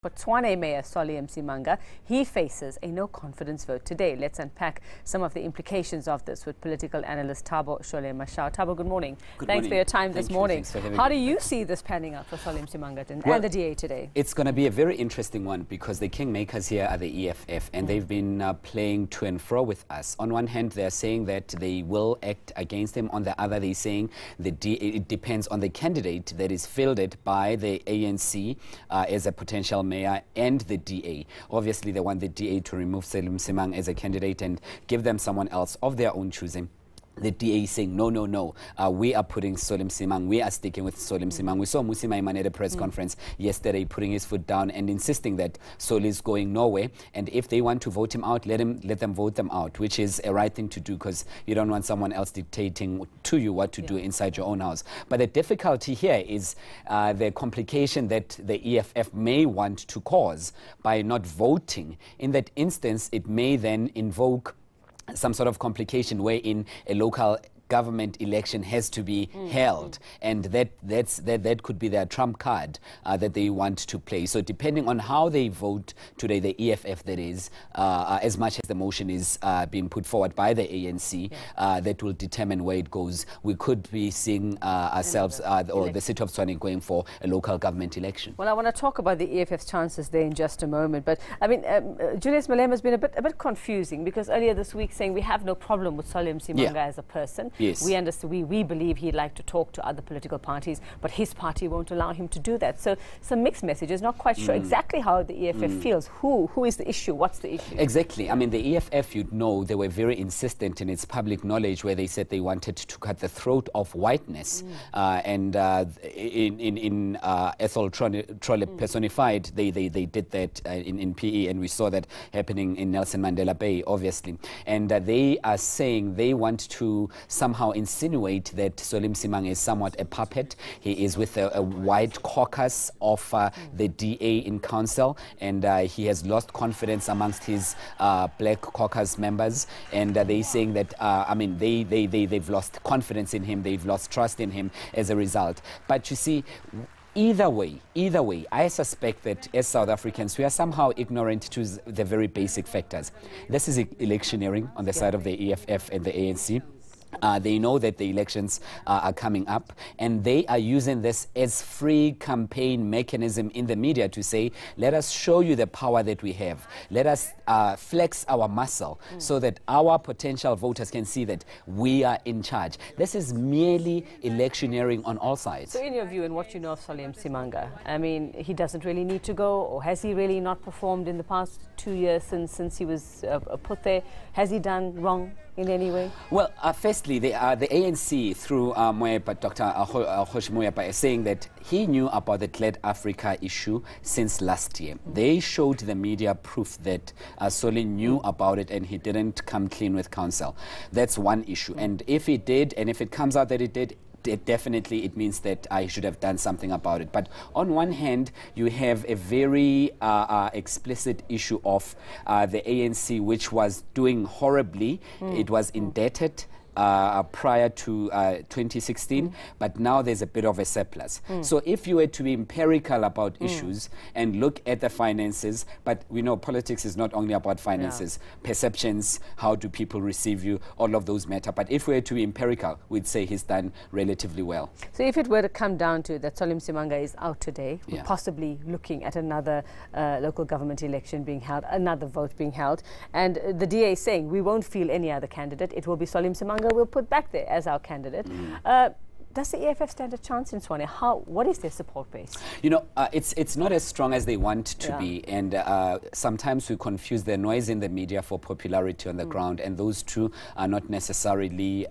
For Tshwane Mayor Msimanga, he faces a no-confidence vote today. Let's unpack some of the implications of this with political analyst Thabo Shole Mashao. Thabo, good morning. Thanks for your time this morning. How do you see this panning out for Msimanga and the DA today? It's going to be a very interesting one because the kingmakers here are the EFF, and they've been playing to and fro with us. On one hand, they're saying that they will act against him. On the other, they're saying it depends on the candidate that is fielded by the ANC as a potential mayor and the DA. Obviously, they want the DA to remove Msimanga as a candidate and give them someone else of their own choosing. The DA is saying, no, no, no, we are putting Msimanga, we are sticking with Msimanga. We saw Msimanga at a press conference yesterday putting his foot down and insisting that Sole is going nowhere. And if they want to vote him out, let them vote them out, which is a right thing to do because you don't want someone else dictating to you what to do inside your own house. But the difficulty here is the complication that the EFF may want to cause by not voting. In that instance, it may then invoke some sort of complication wherein a local government election has to be held, and that could be their trump card that they want to play. So depending on how they vote today, the EFF that is, as much as the motion is being put forward by the ANC, that will determine where it goes. We could be seeing ourselves or the city of Tshwane going for a local government election. Well, I want to talk about the EFF's chances there in just a moment, but I mean, Julius Malema has been a bit confusing because earlier this week saying we have no problem with Msimanga as a person. Yes. We understand, we believe he'd like to talk to other political parties, but his party won't allow him to do that. So some mixed messages, not quite sure exactly how the EFF feels. Who is the issue? What's the issue? Exactly. I mean, the EFF, you'd know, they were very insistent in its public knowledge where they said they wanted to cut the throat of whiteness. And in Ethel Trolle personified, they did that in PE, and we saw that happening in Nelson Mandela Bay, obviously. And they are saying they want to somehow insinuate that Msimanga is somewhat a puppet. He is with a white caucus of the DA in council, and he has lost confidence amongst his black caucus members. And they're saying that, I mean, they've lost confidence in him, they've lost trust in him as a result. But you see, either way, I suspect that as South Africans, we are somehow ignorant to the very basic factors. This is electioneering on the side of the EFF and the ANC. They know that the elections are coming up, and they are using this as free campaign mechanism in the media to say, let us show you the power that we have. Let us flex our muscle so that our potential voters can see that we are in charge. This is merely electioneering on all sides. So in your view and what you know of Msimanga, I mean, he doesn't really need to go, or has he really not performed in the past 2 years since he was put there? Has he done wrong in any way? Well, firstly, the ANC through Dr. Moya is saying that he knew about the Glad Africa issue since last year. They showed the media proof that Sole knew about it and he didn't come clean with council. That's one issue. And if he did, and if it comes out that he did, definitely it means that I should have done something about it. But on one hand, you have a very explicit issue of the ANC, which was doing horribly. It was indebted prior to 2016, but now there's a bit of a surplus. So if you were to be empirical about issues and look at the finances, but we know politics is not only about finances, perceptions, how do people receive you, all of those matter. But if we were to be empirical, we'd say he's done relatively well. So if it were to come down to that Msimanga is out today, we're possibly looking at another local government election being held, another vote being held, and the DA is saying we won't feel any other candidate, it will be Msimanga we'll put back there as our candidate. Does the EFF stand a chance in Tshwane? What is their support base? You know, it's not as strong as they want to be, and sometimes we confuse the noise in the media for popularity on the ground, and those two are not necessarily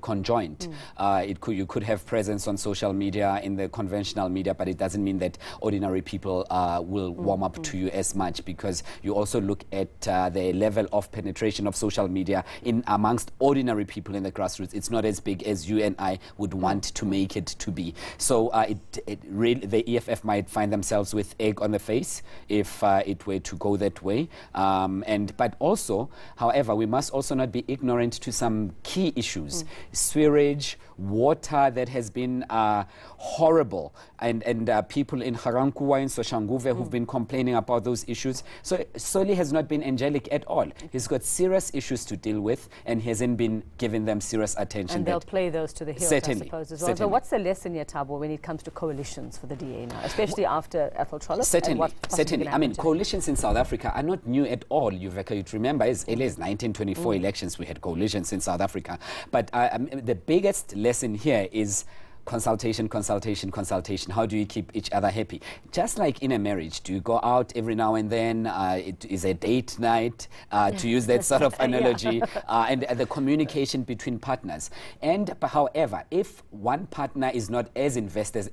conjoined. You could have presence on social media, in the conventional media, but it doesn't mean that ordinary people will warm up to you as much, because you also look at the level of penetration of social media in amongst ordinary people in the grassroots. It's not as big as you and I would want to make it to be. So the EFF might find themselves with egg on the face if it were to go that way. But also, however, we must also not be ignorant to some key issues. Sewage, water that has been horrible, and people in Harankuwa, in Soshanguve, who've been complaining about those issues. So Soli has not been angelic at all. He's got serious issues to deal with, and hasn't been giving them serious attention. And they'll play those to the hilt, certainly, I suppose, as well. certainly. So what's the lesson here, Thabo, when it comes to coalitions for the DA now, especially after Ethel Trollip? Certainly. I mean, coalitions in South Africa are not new at all. You'd remember, as early as 1924 elections, we had coalitions in South Africa. But the biggest lesson here is consultation. How do you keep each other happy? Just like in a marriage, do you go out every now and then? It is a date night, to use that sort of analogy, and the communication between partners. And however, if one partner is not as invested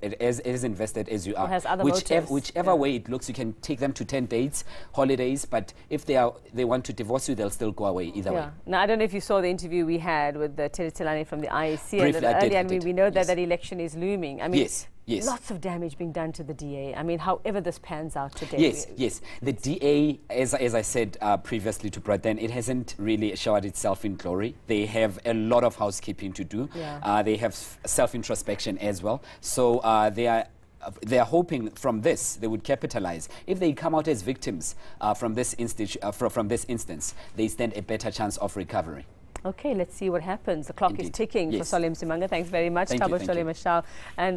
as you are, has other whichever way it looks, you can take them to 10 dates, holidays, but if they want to divorce you, they'll still go away either way. Now, I don't know if you saw the interview we had with Teddy Tilani from the IEC. Briefly, earlier, and we know that that election is looming. I mean, yes. Lots of damage being done to the DA. I mean, however this pans out today. Yes. The DA, as I said previously to Braden, it hasn't really showered itself in glory. They have a lot of housekeeping to do. They have self-introspection as well. So they are hoping from this they would capitalize. If they come out as victims from this instance, they stand a better chance of recovery. Okay, let's see what happens. The clock is ticking for Shole Mashao. Thanks very much, Thabo Shole Mashao. And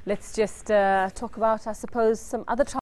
let's just talk about, I suppose, some other